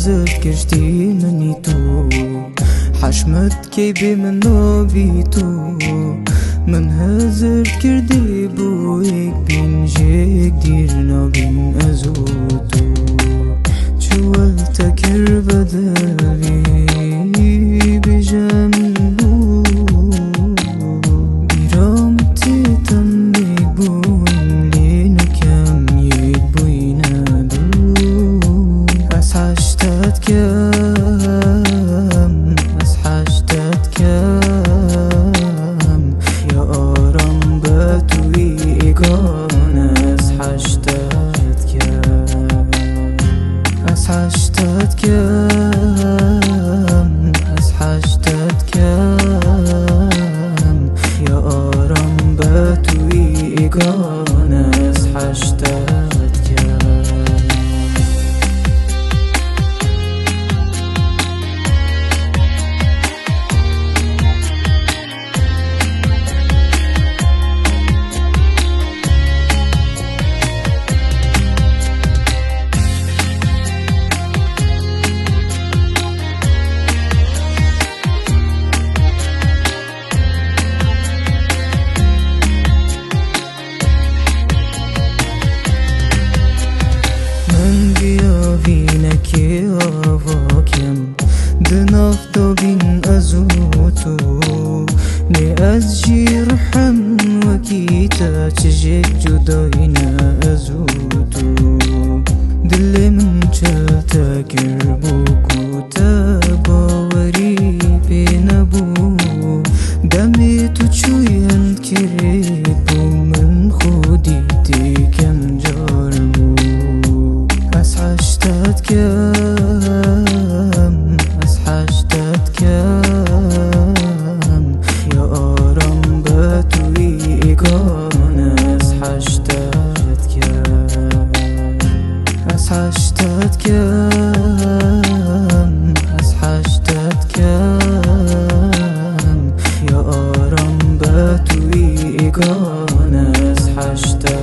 ذكرتي مني تو حشمت كيبي من نوبيتو من هزر كردي بويك بين جيك ديرنا بين أزوتو شوالتكر بدلي بجنبو برامتي تنبيك بوين لينا كم يدبوين أدو أسحشتات كم أسحشتات كم يا آرام بتوي إيقان أسحشتات كم أسحشتات كم أسحشتات كم يا آرام بتوي إيقان أسحشتات كم Vineki avakem Dnafto bin azutu Ne az jirham wakita Çiçek cudayna azutu Dili min çelta kirbuku Tabawari binabu Dami tuçuyan kiribu Min khuditi kem jarbu أسحشتات كم أسحشتات كم يا آرام بتوي إيقان أسحشتات كم أسحشتات كم أسحشتات كم يا آرام بتوي إيقان أسحشتات